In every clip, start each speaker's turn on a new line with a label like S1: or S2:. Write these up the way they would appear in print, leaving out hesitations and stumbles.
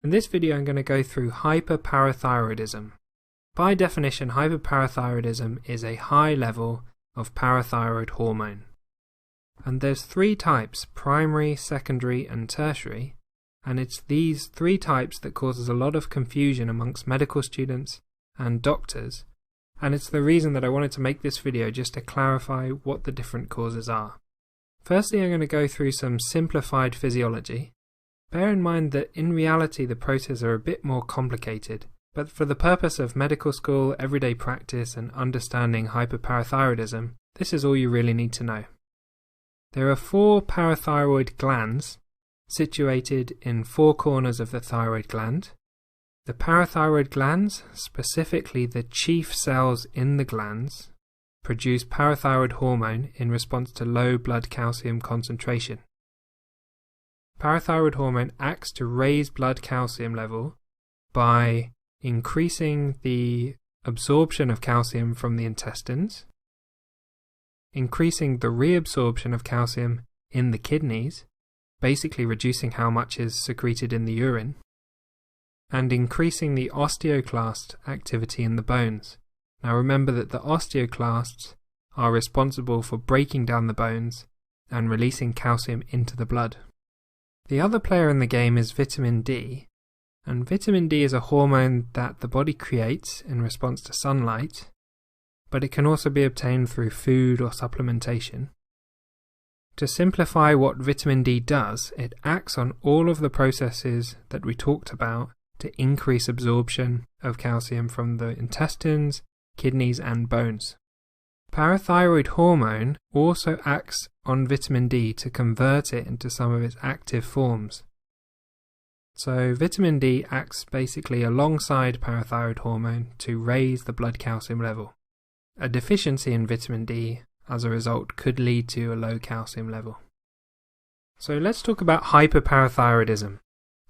S1: In this video I'm going to go through hyperparathyroidism. By definition, hyperparathyroidism is a high level of parathyroid hormone. And there's three types: primary, secondary and tertiary, and it's these three types that causes a lot of confusion amongst medical students and doctors, and it's the reason that I wanted to make this video, just to clarify what the different causes are. Firstly, I'm going to go through some simplified physiology. Bear in mind that in reality the processes are a bit more complicated, but for the purpose of medical school, everyday practice and understanding hyperparathyroidism, this is all you really need to know. There are 4 parathyroid glands situated in 4 corners of the thyroid gland. The parathyroid glands, specifically the chief cells in the glands, produce parathyroid hormone in response to low blood calcium concentration. Parathyroid hormone acts to raise blood calcium level by increasing the absorption of calcium from the intestines, increasing the reabsorption of calcium in the kidneys, basically reducing how much is secreted in the urine, and increasing the osteoclast activity in the bones. Now remember that the osteoclasts are responsible for breaking down the bones and releasing calcium into the blood. The other player in the game is vitamin D, and vitamin D is a hormone that the body creates in response to sunlight, but it can also be obtained through food or supplementation. To simplify what vitamin D does, it acts on all of the processes that we talked about to increase absorption of calcium from the intestines, kidneys and bones. Parathyroid hormone also acts on vitamin D to convert it into some of its active forms. So vitamin D acts basically alongside parathyroid hormone to raise the blood calcium level. A deficiency in vitamin D as a result could lead to a low calcium level. So let's talk about hyperparathyroidism.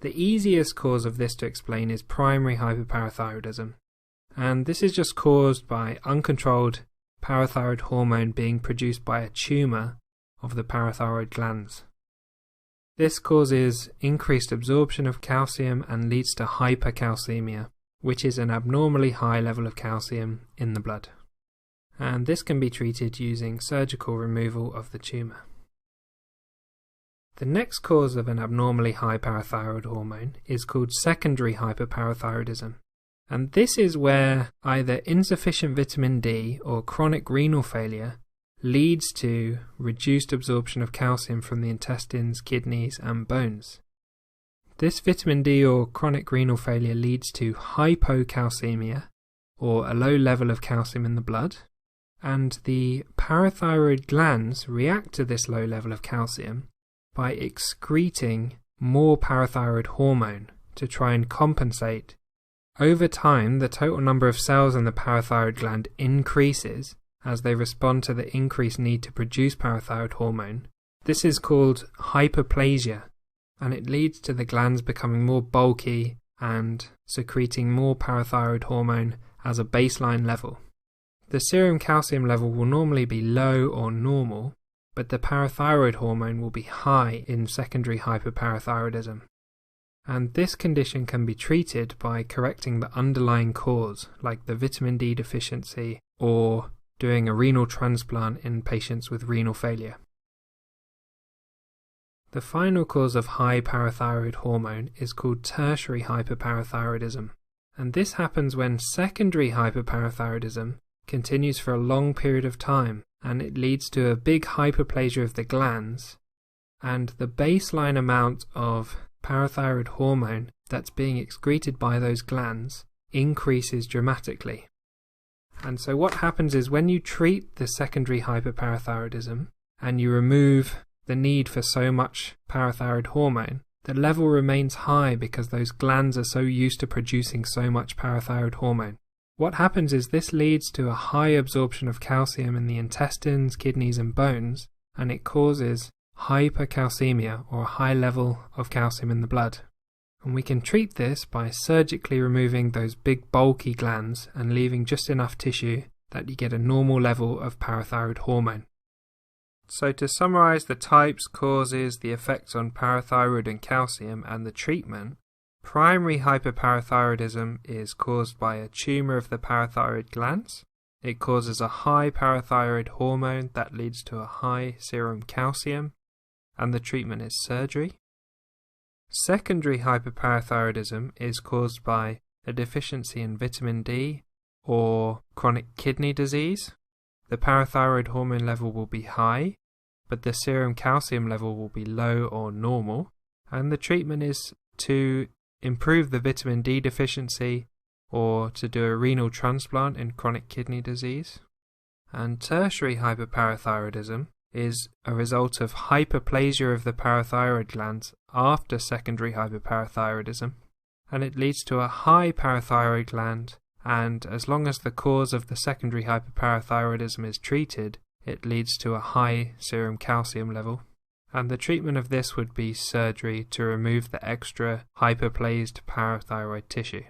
S1: The easiest cause of this to explain is primary hyperparathyroidism, and this is just caused by uncontrolled parathyroid hormone being produced by a tumour of the parathyroid glands. This causes increased absorption of calcium and leads to hypercalcemia, which is an abnormally high level of calcium in the blood. And this can be treated using surgical removal of the tumour. The next cause of an abnormally high parathyroid hormone is called secondary hyperparathyroidism. And this is where either insufficient vitamin D or chronic renal failure leads to reduced absorption of calcium from the intestines, kidneys and bones. This vitamin D or chronic renal failure leads to hypocalcemia, or a low level of calcium in the blood, and the parathyroid glands react to this low level of calcium by excreting more parathyroid hormone to try and compensate. Over time, the total number of cells in the parathyroid gland increases as they respond to the increased need to produce parathyroid hormone. This is called hyperplasia, and it leads to the glands becoming more bulky and secreting more parathyroid hormone as a baseline level. The serum calcium level will normally be low or normal, but the parathyroid hormone will be high in secondary hyperparathyroidism. And this condition can be treated by correcting the underlying cause, like the vitamin D deficiency or doing a renal transplant in patients with renal failure. The final cause of high parathyroid hormone is called tertiary hyperparathyroidism, and this happens when secondary hyperparathyroidism continues for a long period of time, and it leads to a big hyperplasia of the glands, and the baseline amount of parathyroid hormone that's being excreted by those glands increases dramatically. And so what happens is, when you treat the secondary hyperparathyroidism and you remove the need for so much parathyroid hormone, the level remains high because those glands are so used to producing so much parathyroid hormone. What happens is this leads to a high absorption of calcium in the intestines, kidneys and bones, and it causes hypercalcemia, or a high level of calcium in the blood. And we can treat this by surgically removing those big bulky glands and leaving just enough tissue that you get a normal level of parathyroid hormone. So to summarise the types, causes, the effects on parathyroid and calcium and the treatment, Primary hyperparathyroidism is caused by a tumour of the parathyroid glands. It causes a high parathyroid hormone that leads to a high serum calcium, and the treatment is surgery. Secondary hyperparathyroidism is caused by a deficiency in vitamin D or chronic kidney disease. The parathyroid hormone level will be high, but the serum calcium level will be low or normal, and the treatment is to improve the vitamin D deficiency or to do a renal transplant in chronic kidney disease. And tertiary hyperparathyroidism is a result of hyperplasia of the parathyroid glands after secondary hyperparathyroidism, and it leads to a high parathyroid gland, and as long as the cause of the secondary hyperparathyroidism is treated, it leads to a high serum calcium level. And the treatment of this would be surgery to remove the extra hyperplased parathyroid tissue.